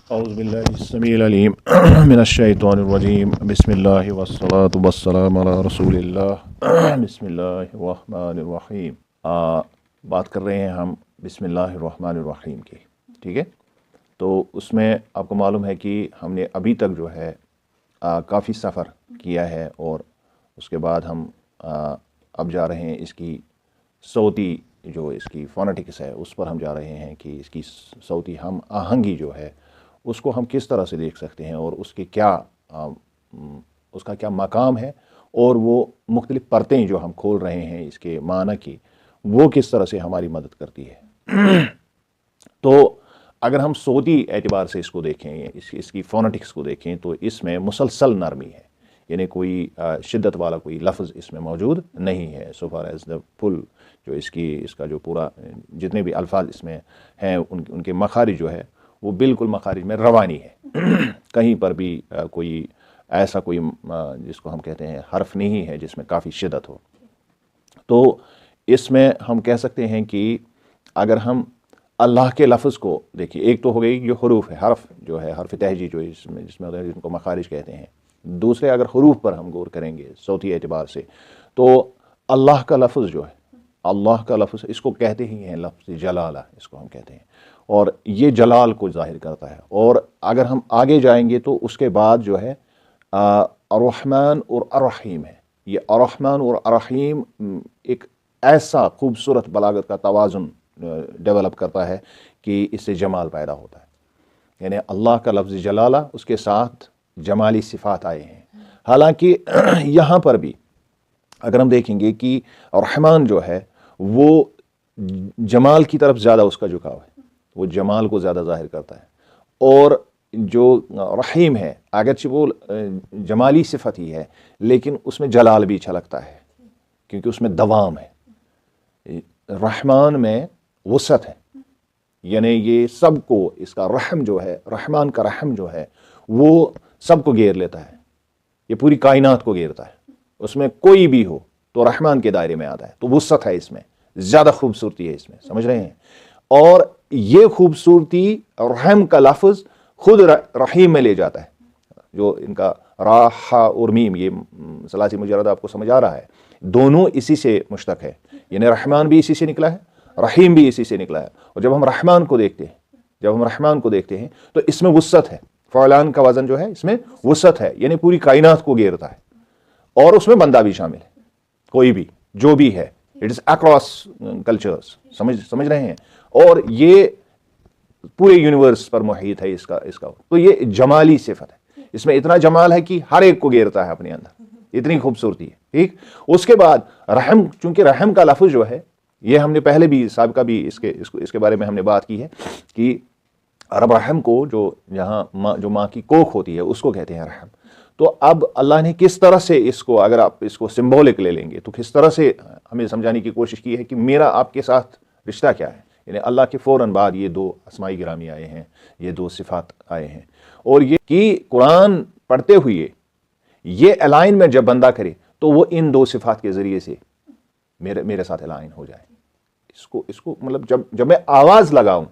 اعوذ باللہ السمیع العلیم من الشیطان الرجیم بسم اللہ والصلاة والسلام علی رسول اللہ بسم اللہ الرحمن الرحیم۔ بات کر رہے ہیں ہم بسم اللہ الرحمن الرحیم کی، ٹھیک ہے؟ تو اس میں آپ کو معلوم ہے کہ ہم نے ابھی تک جو ہے کافی سفر کیا ہے، اور اس کے بعد ہم اب جا رہے ہیں اس کی صوتی جو اس کی فونیٹکس ہے اس پر ہم جا رہے ہیں کہ اس کی صوتی ہم آہنگی جو ہے اس کو ہم کس طرح سے دیکھ سکتے ہیں، اور اس کے کیا اس کا کیا مقام ہے، اور وہ مختلف پرتیں جو ہم کھول رہے ہیں اس کے معنی کی، وہ کس طرح سے ہماری مدد کرتی ہے۔ تو اگر ہم صوتی اعتبار سے اس کو دیکھیں، اس کی فونیٹکس کو دیکھیں، تو اس میں مسلسل نرمی ہے، یعنی کوئی شدت والا کوئی لفظ اس میں موجود نہیں ہے۔ سو فار ایز دا فل جو اس کا جو پورا جتنے بھی الفاظ اس میں ہیں ان کے مخارج جو ہے وہ بالکل مخارج میں روانی ہے۔ کہیں پر بھی کوئی ایسا کوئی جس کو ہم کہتے ہیں حرف نہیں ہے جس میں کافی شدت ہو۔ تو اس میں ہم کہہ سکتے ہیں کہ اگر ہم اللہ کے لفظ کو دیکھیے، ایک تو ہو گئی جو حروف ہے، حرف جو ہے حرف تہجی جو جس میں جن کو مخارج کہتے ہیں۔ دوسرے اگر حروف پر ہم غور کریں گے صوتی اعتبار سے، تو اللہ کا لفظ جو ہے، اللہ کا لفظ اس کو کہتے ہی ہیں لفظ جلالہ، اس کو ہم کہتے ہیں، اور یہ جلال کو ظاہر کرتا ہے۔ اور اگر ہم آگے جائیں گے تو اس کے بعد جو ہے الرحمن اور الرحیم ہے۔ یہ الرحمن اور الرحیم ایک ایسا خوبصورت بلاغت کا توازن ڈیولپ کرتا ہے کہ اس سے جمال پیدا ہوتا ہے، یعنی اللہ کا لفظ جلالہ اس کے ساتھ جمالی صفات آئے ہیں۔ حالانکہ یہاں پر بھی اگر ہم دیکھیں گے کہ رحمان جو ہے وہ جمال کی طرف زیادہ اس کا جھکاؤ ہے، وہ جمال کو زیادہ ظاہر کرتا ہے، اور جو رحیم ہے اگرچہ وہ جمالی صفت ہی ہے لیکن اس میں جلال بھی چھلکتا ہے، کیونکہ اس میں دوام ہے۔ رحمان میں وسعت ہے، یعنی یہ سب کو، اس کا رحم جو ہے، رحمان کا رحم جو ہے وہ سب کو گھیر لیتا ہے، یہ پوری کائنات کو گھیرتا ہے، اس میں کوئی بھی ہو تو رحمان کے دائرے میں آتا ہے۔ تو وسعت ہے اس میں، زیادہ خوبصورتی ہے اس میں، سمجھ رہے ہیں؟ اور یہ خوبصورتی رحم کا لفظ خود رحیم میں لے جاتا ہے، جو ان کا راہ اور میم، یہ ثلاثی مجرد آپ کو سمجھ آ رہا ہے، دونوں اسی سے مشتق ہے، یعنی رحمان بھی اسی سے نکلا ہے، رحیم بھی اسی سے نکلا ہے۔ اور جب ہم رحمان کو دیکھتے ہیں تو اس میں وسعت ہے، فعلان کا وزن جو ہے اس میں وسعت ہے، یعنی پوری کائنات کو گھیرتا ہے، اور اس میں بندہ بھی شامل ہے، کوئی بھی جو بھی ہے، اٹ از اکراس کلچرز، سمجھ رہے ہیں؟ اور یہ پورے یونیورس پر محیط ہے اس کا۔ تو یہ جمالی صفت ہے، اس میں اتنا جمال ہے کہ ہر ایک کو گھیرتا ہے اپنے اندر، اتنی خوبصورتی ہے، ٹھیک؟ اس کے بعد رحم، چونکہ رحم کا لفظ جو ہے، یہ ہم نے پہلے بھی سابقہ بھی اس کے بارے میں ہم نے بات کی ہے کہ عرب رحم کو جو یہاں جو ماں کی کوکھ ہوتی ہے اس کو کہتے ہیں رحم۔ تو اب اللہ نے کس طرح سے اس کو، اگر آپ اس کو سمبولک لے لیں گے تو کس طرح سے ہمیں سمجھانے کی کوشش کی ہے کہ میرا آپ کے ساتھ رشتہ کیا ہے، یعنی اللہ کے فوراً بعد یہ دو اسمائی گرامی آئے ہیں، یہ دو صفات آئے ہیں، اور یہ کہ قرآن پڑھتے ہوئے یہ الائنمنٹ جب بندہ کرے تو وہ ان دو صفات کے ذریعے سے میرے ساتھ الائن ہو جائے۔ اس کو مطلب جب میں آواز لگاؤں،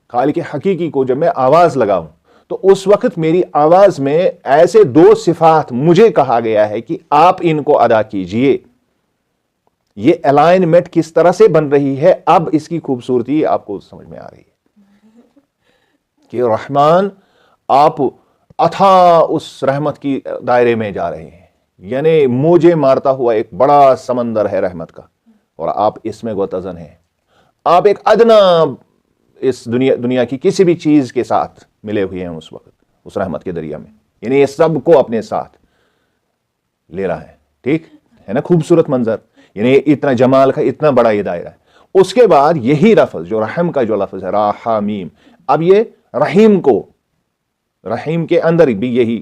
خالق حقیقی کو جب میں آواز لگاؤں تو اس وقت میری آواز میں ایسے دو صفات مجھے کہا گیا ہے کہ آپ ان کو ادا کیجئے۔ یہ الائنمنٹ کس طرح سے بن رہی ہے، اب اس کی خوبصورتی آپ کو سمجھ میں آ رہی ہے کہ رحمان آپ اتھا اس رحمت کی دائرے میں جا رہے ہیں، یعنی موجے مارتا ہوا ایک بڑا سمندر ہے رحمت کا، اور آپ اس میں غوطہ-زن ہیں۔ آپ ایک ادنا اس دنیا کی کسی بھی چیز کے ساتھ ملے ہوئے ہیں اس وقت، اس رحمت کے دریا میں، یعنی یہ سب کو اپنے ساتھ لے رہا ہے، ٹھیک ہے نا؟ خوبصورت منظر، یعنی اتنا جمال کا اتنا بڑا یہ دائرہ ہے۔ اس کے بعد یہی لفظ جو رحم کا جو لفظ ہے راہ میم، اب یہ رحیم کے اندر بھی یہی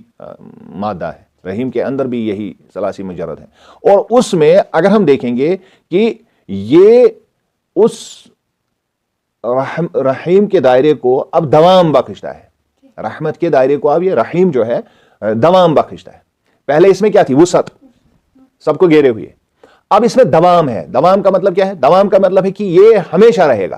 مادہ ہے، رحیم کے اندر بھی یہی ثلاثی مجرد ہے، اور اس میں اگر ہم دیکھیں گے کہ یہ اس رحیم کے دائرے کو اب دوام بخشتا ہے، رحمت کے دائرے کو اب یہ رحیم جو ہے دوام بخشتا ہے۔ پہلے اس میں کیا تھی؟ وسعت، سب کو گھیرے ہوئے، اب اس میں دوام ہے۔ دوام کا مطلب کیا ہے؟ دوام کا مطلب ہے کہ یہ ہمیشہ رہے گا۔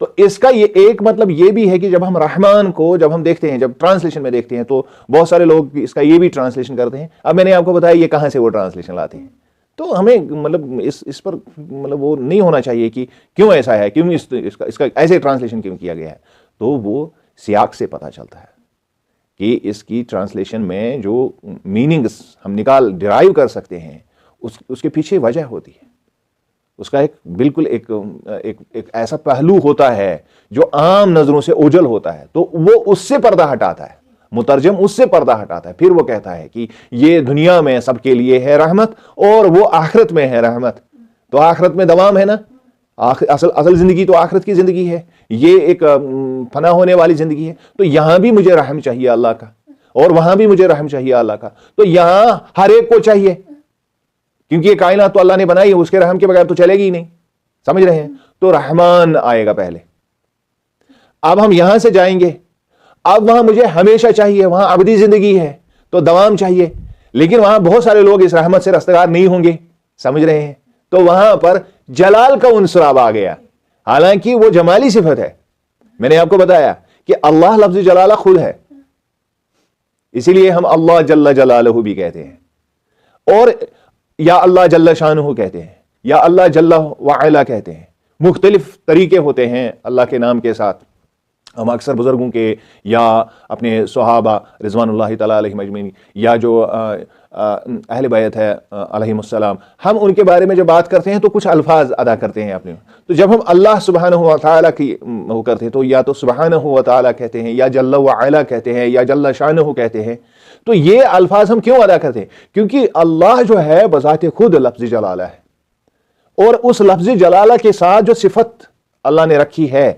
تو اس کا یہ ایک مطلب یہ بھی ہے کہ جب ہم رحمان کو جب ہم دیکھتے ہیں، جب ٹرانسلیشن میں دیکھتے ہیں، تو بہت سارے لوگ اس کا یہ بھی ٹرانسلیشن کرتے ہیں. اب میں نے آپ کو بتایا یہ کہاں سے وہ ٹرانسلیشن لاتے ہیں. تو ہمیں مطلب اس پر مطلب وہ نہیں ہونا چاہیے کہ کیوں ایسا ہے، کیوں اس کا ایسے ٹرانسلیشن کیوں کیا گیا ہے. تو وہ سیاق سے پتہ چلتا ہے کہ اس کی ٹرانسلیشن میں جو میننگز ہم ڈرائیو کر سکتے ہیں، اس کے پیچھے وجہ ہوتی ہے. اس کا بالکل ایک ایسا پہلو ہوتا ہے جو عام نظروں سے اوجھل ہوتا ہے، تو وہ اس سے پردہ ہٹاتا ہے، مترجم اس سے پردہ ہٹاتا ہے. پھر وہ کہتا ہے کہ یہ دنیا میں سب کے لیے ہے رحمت اور وہ آخرت میں ہے رحمت. تو آخرت میں دوام ہے نا، اصل زندگی تو آخرت کی زندگی ہے، یہ ایک فنا ہونے والی زندگی ہے. تو یہاں بھی مجھے رحم چاہیے اللہ کا، اور وہاں بھی مجھے رحم چاہیے اللہ کا. تو یہاں ہر ایک کو چاہیے، کیونکہ یہ کائنات تو اللہ نے بنائی ہے، اس کے رحم کے بغیر تو چلے گی ہی نہیں. سمجھ رہے ہیں؟ تو رحمان آئے گا پہلے. اب ہم یہاں سے جائیں گے، اب وہاں مجھے ہمیشہ چاہیے، وہاں ابدی زندگی ہے تو دوام چاہیے، لیکن وہاں بہت سارے لوگ اس رحمت سے رستگار نہیں ہوں گے. سمجھ رہے ہیں؟ تو وہاں پر جلال کا عنصر اب آ گیا، حالانکہ وہ جمالی صفت ہے. میں نے آپ کو بتایا کہ اللہ لفظ جلالہ خود ہے، اسی لیے ہم اللہ جل جلالہ بھی کہتے ہیں، اور یا اللہ جل شانہ کہتے ہیں، یا اللہ جل وعلا کہتے ہیں. مختلف طریقے ہوتے ہیں اللہ کے نام کے ساتھ. ہم اکثر بزرگوں کے یا اپنے صحابہ رضوان اللہ تعالیٰ علیہم اجمعین یا جو اہل بیت ہے علیہم السلام، ہم ان کے بارے میں جب بات کرتے ہیں تو کچھ الفاظ ادا کرتے ہیں اپنے. تو جب ہم اللہ سبحانہ و تعالیٰ کی وہ کرتے ہیں تو یا تو سبحانہ و تعالیٰ کہتے ہیں، یا جل وعلا کہتے ہیں، یا جل شانہ کہتے ہیں. تو یہ الفاظ ہم کیوں ادا کرتے ہیں؟ کیونکہ اللہ جو ہے بذات خود لفظ جلالہ ہے، اور اس لفظ جلالہ کے ساتھ جو صفت اللہ نے رکھی ہے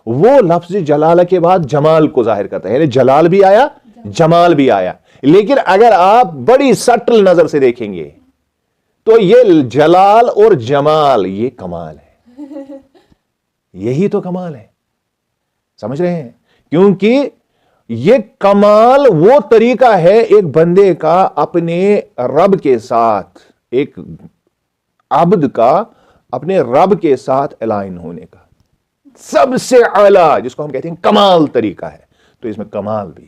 وہ لفظ جلالہ کے بعد جمال کو ظاہر کرتا ہے. یعنی جلال بھی آیا، جمال بھی آیا. لیکن اگر آپ بڑی سٹل نظر سے دیکھیں گے تو یہ جلال اور جمال یہ کمال ہے، یہی تو کمال ہے. سمجھ رہے ہیں؟ کیونکہ یہ کمال وہ طریقہ ہے ایک بندے کا اپنے رب کے ساتھ، ایک عبد کا اپنے رب کے ساتھ الائن ہونے کا سب سے اعلیٰ، جس کو ہم کہتے ہیں کمال طریقہ ہے. تو اس میں کمال بھی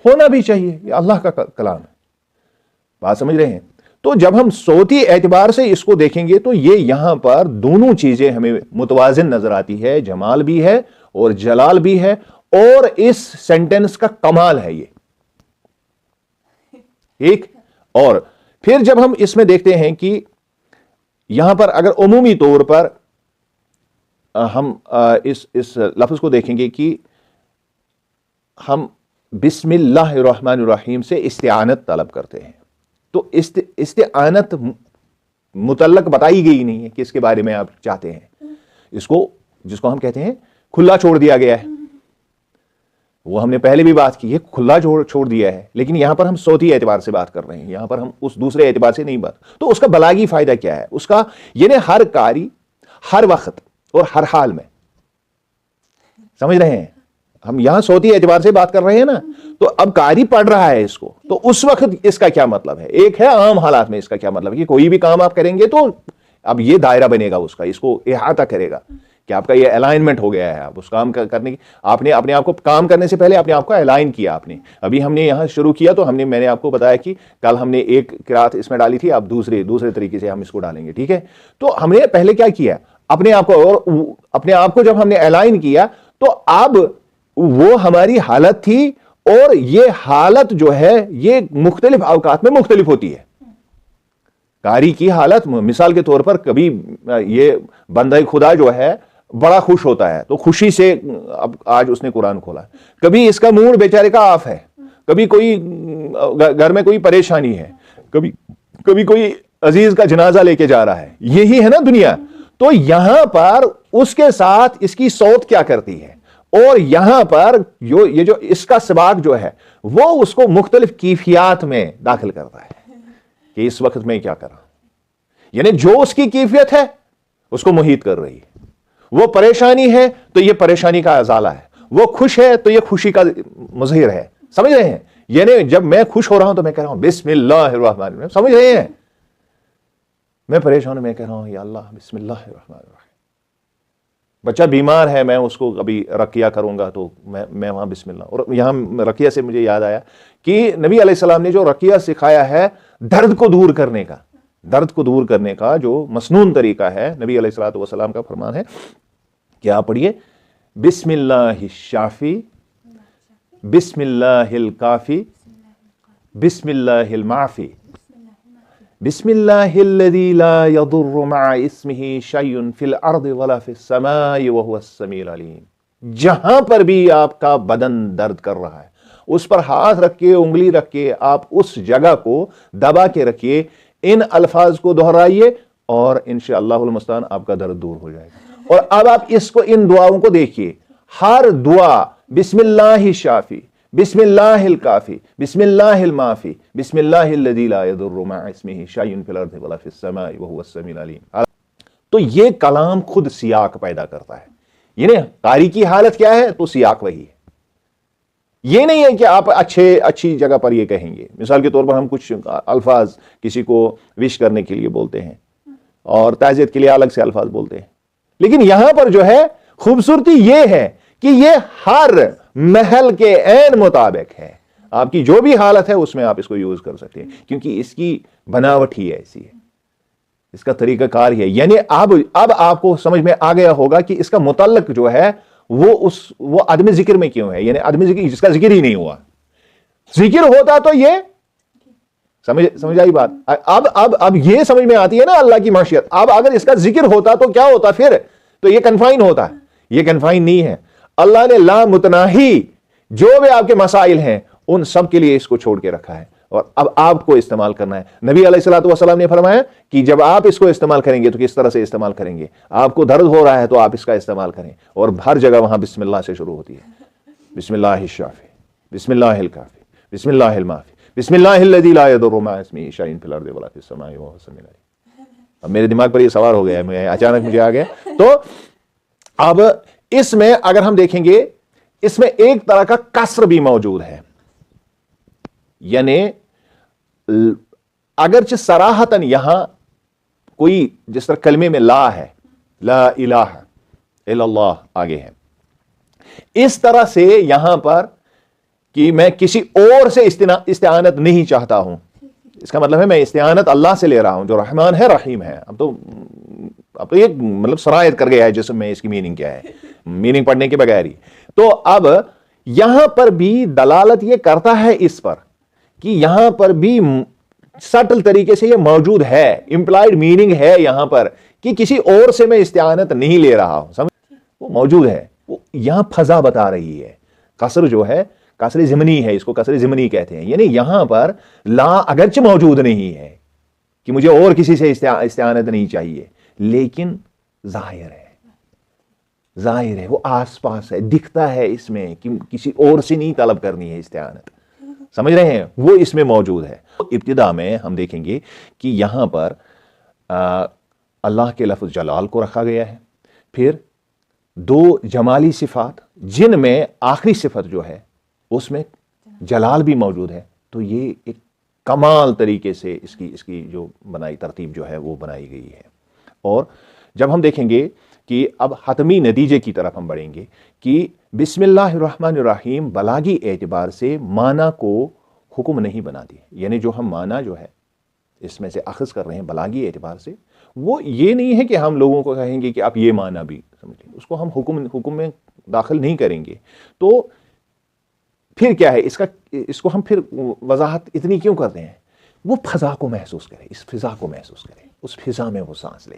ہونا بھی چاہیے، یہ اللہ کا کلام ہے. بات سمجھ رہے ہیں؟ تو جب ہم صوتی اعتبار سے اس کو دیکھیں گے تو یہ یہاں پر دونوں چیزیں ہمیں متوازن نظر آتی ہے، جمال بھی ہے اور جلال بھی ہے، اور اس سینٹنس کا کمال ہے یہ. ٹھیک؟ اور پھر جب ہم اس میں دیکھتے ہیں کہ یہاں پر اگر عمومی طور پر ہم اس لفظ کو دیکھیں گے کہ ہم بسم اللہ الرحمن الرحیم سے استعانت طلب کرتے ہیں، تو استعانت متعلق بتائی گئی نہیں ہے کہ اس کے بارے میں آپ چاہتے ہیں. اس کو جس کو ہم کہتے ہیں کھلا چھوڑ دیا گیا ہے، وہ ہم نے پہلے بھی بات کی ہے، کھلا چھوڑ دیا ہے. لیکن یہاں پر ہم صوتی اعتبار سے بات کر رہے ہیں، یہاں پر ہم اس دوسرے اعتبار سے نہیں بات. تو اس کا بلاغی فائدہ کیا ہے؟ اس کا یعنی ہر قاری ہر وقت اور ہر حال میں، سمجھ رہے ہیں؟ ہم یہاں صوتی اعتبار سے بات کر رہے ہیں نا، تو اب قاری پڑھ رہا ہے اس کو، تو اس وقت اس کا کیا مطلب ہے؟ ایک ہے عام حالات میں اس کا کیا مطلب ہے کہ کوئی بھی کام آپ کریں گے تو اب یہ دائرہ بنے گا اس کا، اس کو احاطہ کرے گا کہ آپ کا یہ الائنمنٹ ہو گیا ہے. آپ اس کام کرنے کی، آپ نے اپنے آپ کو کام کرنے سے پہلے اپنے آپ کو الائن کیا. آپ نے ابھی ہم نے یہاں شروع کیا تو میں نے آپ کو بتایا کہ کل ہم نے ایک قرات اس میں ڈالی تھی، اب دوسرے طریقے سے ہم اس کو ڈالیں گے. ٹھیک ہے؟ تو ہم نے پہلے کیا کیا؟ اپنے آپ کو جب ہم نے الائن کیا تو اب وہ ہماری حالت تھی، اور یہ حالت جو ہے یہ مختلف اوقات میں مختلف ہوتی ہے. قاری کی حالت مثال کے طور پر کبھی یہ بندہ خدا جو ہے بڑا خوش ہوتا ہے تو خوشی سے اب آج اس نے قرآن کھولا. کبھی اس کا موڈ بیچارے کا آف ہے، کبھی کوئی گھر میں کوئی پریشانی ہے، کبھی کوئی عزیز کا جنازہ لے کے جا رہا ہے. یہی ہے نا دنیا. تو یہاں پر اس کے ساتھ اس کی صوت کیا کرتی ہے، اور یہاں پر یہ جو اس کا سباق جو ہے وہ اس کو مختلف کیفیات میں داخل کرتا ہے کہ اس وقت میں کیا کر رہا ہوں. یعنی جو اس کی کیفیت ہے اس کو محیط کر رہی ہے. وہ پریشانی ہے تو یہ پریشانی کا ازالہ ہے، وہ خوش ہے تو یہ خوشی کا مظہر ہے. سمجھ رہے ہیں؟ یعنی جب میں خوش ہو رہا ہوں تو میں کہہ رہا ہوں بسم اللہ الرحمن الرحیم. سمجھ رہے ہیں؟ میں پریشان ہوں، میں کہہ رہا ہوں یا اللہ بسم اللہ الرحمن الرحیم. بچہ بیمار ہے، میں اس کو کبھی رقیہ کروں گا تو میں وہاں بسم اللہ. اور یہاں رقیہ سے مجھے یاد آیا کہ نبی علیہ السلام نے جو رقیہ سکھایا ہے درد کو دور کرنے کا، درد کو دور کرنے کا جو مسنون طریقہ ہے، نبی علیہ الصلوۃ والسلام کا فرمان ہے کہ آپ پڑھیے بسم اللہ الشافی، بسم اللہ الکافی، بسم اللہ المعفی، بسم اللہ الذی لا یضر مع اسمہ شیء فی الارض ولا فی السماء وہو السمیع العلیم. جہاں پر بھی آپ کا بدن درد کر رہا ہے اس پر ہاتھ رکھ کے، انگلی رکھ کے آپ اس جگہ کو دبا کے رکھیے، ان الفاظ کو دہرائیے اور انشاءاللہ المستعان آپ کا درد دور ہو جائے گا. اور اب آپ اس کو، ان دعاؤں کو دیکھیے، ہر دعا بسم اللہ الشافی، بسم اللہ الکافی، بسم اللہ المعفی، بسم اللہ الذی لا یضر مع اسمہ شیء فی الارض ولا فی السماء وہو السمیع العلیم. تو یہ کلام خود سیاق پیدا کرتا ہے. یعنی قاری کی حالت کیا ہے تو سیاق وہی ہے. یہ نہیں ہے کہ آپ اچھی جگہ پر یہ کہیں گے. مثال کے طور پر ہم کچھ الفاظ کسی کو وش کرنے کے لیے بولتے ہیں اور تعزیت کے لیے الگ سے الفاظ بولتے ہیں، لیکن یہاں پر جو ہے خوبصورتی یہ ہے کہ یہ ہر محل کے عین مطابق ہے. آپ کی جو بھی حالت ہے اس میں آپ اس کو یوز کر سکتے ہیں، کیونکہ اس کی بناوٹ ہی ایسی ہے، اس کا طریقہ کار ہی ہے. یعنی اب آپ کو سمجھ میں آ گیا ہوگا کہ اس کا متعلق جو ہے وہ عدم ذکر میں کیوں ہے. یعنی عدم ذکر، جس کا ذکر ہی نہیں ہوا. ذکر ہوتا تو یہ سمجھ آئی بات. اب یہ سمجھ میں آتی ہے نا اللہ کی معشیت. اب اگر اس کا ذکر ہوتا تو کیا ہوتا پھر؟ تو یہ کنفائن ہوتا ہے. یہ کنفائن نہیں ہے. اللہ نے لا متناہی جو بھی آپ کے مسائل ہیں ان سب کے لیے اس کو چھوڑ کے رکھا ہے، اور اب آپ کو استعمال کرنا ہے. نبی علیہ الصلوۃ والسلام نے فرمایا کہ جب آپ اس کو استعمال کریں گے تو کس طرح سے استعمال کریں گے. آپ کو درد ہو رہا ہے تو آپ اس کا استعمال کریں، اور ہر جگہ وہاں بسم اللہ سے شروع ہوتی ہے. بسم اللہ الشافی، بسم اللہ الکافی، بسم اللہ المعفی، بسم اللہ الذی لا یضر مع اسمہ شیء فی الارض ولا فی السماء وہو السمیع العلیم. اب میرے دماغ پر یہ سوار ہو گیا ہے، اچانک مجھے آ گیا. تو اب اس میں اگر ہم دیکھیں گے، اس میں ایک طرح کا کسر بھی موجود ہے. یعنی اگرچہ صراحتاً یہاں کوئی جس طرح کلمے میں لا ہے، لا الہ الا اللہ آگے ہے، اس طرح سے یہاں پر کہ میں کسی اور سے استعانت نہیں چاہتا ہوں. اس کا مطلب ہے میں استعانت اللہ سے لے رہا ہوں جو رحمان ہے رحیم ہے. اب تو یہ مطلب سرایت کر گیا ہے جسم میں. اس کی میننگ کیا ہے؟ میننگ پڑھنے کے بغیر ہی. تو اب یہاں پر بھی دلالت یہ کرتا ہے اس پر کہ یہاں پر بھی سٹل طریقے سے یہ موجود ہے، امپلائڈ میننگ ہے یہاں پر کہ کسی اور سے میں استعانت نہیں لے رہا ہوں. سمجھ، وہ موجود ہے. وہ یہاں فضا بتا رہی ہے. قصر جو ہے قصر ضمنی ہے، اس کو قصر ضمنی کہتے ہیں. یعنی یہاں پر لا اگرچہ موجود نہیں ہے کہ مجھے اور کسی سے استعانت نہیں چاہیے، لیکن ظاہر ہے، وہ آس پاس ہے، دکھتا ہے اس میں کہ کسی اور سے نہیں طلب کرنی ہے استعانت. سمجھ رہے ہیں؟ وہ اس میں موجود ہے. ابتدا میں ہم دیکھیں گے کہ یہاں پر اللہ کے لفظ جلال کو رکھا گیا ہے، پھر دو جمالی صفات جن میں آخری صفت جو ہے اس میں جلال بھی موجود ہے. تو یہ ایک کمال طریقے سے اس کی جو بنائی ترتیب جو ہے وہ بنائی گئی ہے. اور جب ہم دیکھیں گے کہ اب حتمی نتیجے کی طرف ہم بڑھیں گے کہ بسم اللہ الرحمن الرحیم بلاغی اعتبار سے معنی کو حکم نہیں بناتی. یعنی جو ہم معنی جو ہے اس میں سے اخذ کر رہے ہیں بلاغی اعتبار سے، وہ یہ نہیں ہے کہ ہم لوگوں کو کہیں گے کہ آپ یہ معنی بھی سمجھیں، اس کو ہم حکم میں داخل نہیں کریں گے. تو پھر کیا ہے اس کو ہم پھر وضاحت اتنی کیوں کرتے ہیں؟ وہ فضا کو محسوس کرے، اس فضا کو محسوس کرے، اس فضا میں وہ سانس لے.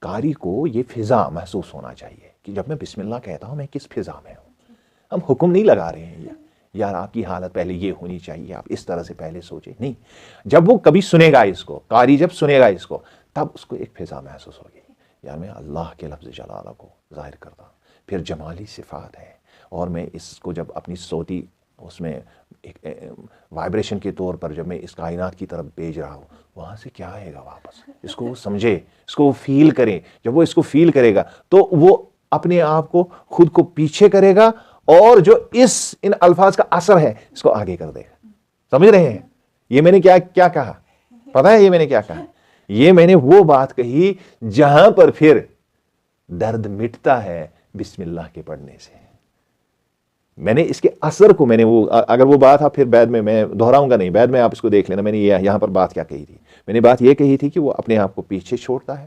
قاری کو یہ فضا محسوس ہونا چاہیے کہ جب میں بسم اللہ کہتا ہوں میں کس فضا میں ہوں. ہم حکم نہیں لگا رہے ہیں یار آپ کی حالت پہلے یہ ہونی چاہیے، آپ اس طرح سے پہلے سوچیں. نہیں، جب وہ کبھی سنے گا اس کو، قاری جب سنے گا اس کو، تب اس کو ایک فضا محسوس ہوگی. یار میں اللہ کے لفظ جلالہ کو ظاہر کرتا ہوں، پھر جمالی صفات ہے، اور میں اس کو جب اپنی صوتی اس میں ایک وائبریشن کے طور پر جب میں اس کائنات کی طرف بھیج رہا ہوں، وہاں سے کیا آئے گا واپس، اس کو وہ سمجھے، اس کو وہ فیل کرے. جب وہ اس کو فیل کرے گا تو وہ اپنے آپ کو خود کو پیچھے کرے گا، اور جو ان الفاظ کا اثر ہے اس کو آگے کر دے گا. سمجھ رہے ہیں؟ یہ میں نے کیا کہا؟ پتہ ہے یہ میں نے کیا کہا؟ یہ میں نے وہ بات کہی جہاں پر پھر درد مٹتا ہے بسم اللہ کے پڑھنے سے. میں نے اس کے اثر کو اگر وہ بات آپ پھر بعد میں دہراؤں گا نہیں، بعد میں آپ اس کو دیکھ لینا. میں نے یہاں پر بات کیا کہی تھی؟ میں نے بات یہ کہی تھی کہ وہ اپنے آپ کو پیچھے چھوڑتا ہے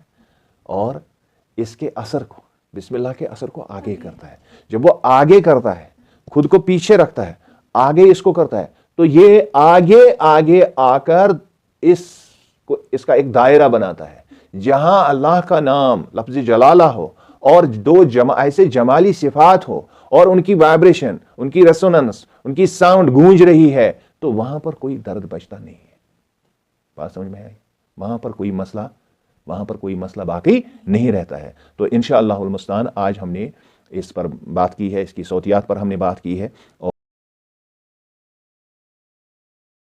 اور اس کے اثر کو، بسم اللہ کے اثر کو آگے کرتا ہے. جب وہ آگے کرتا ہے، خود کو پیچھے رکھتا ہے، آگے اس کو کرتا ہے، تو یہ آگے آگے آ کر اس کا ایک دائرہ بناتا ہے جہاں اللہ کا نام لفظ جلالہ ہو اور دو ایسے جمالی صفات ہو اور ان کی وائبریشن، ان کی ریسوننس، ان کی ساؤنڈ گونج رہی ہے، تو وہاں پر کوئی درد بچتا نہیں ہے. بات سمجھ میں آئی؟ وہاں پر کوئی مسئلہ باقی نہیں رہتا ہے. تو انشاءاللہ المستعان آج ہم نے اس پر بات کی ہے، اس کی صوتیات پر ہم نے بات کی ہے.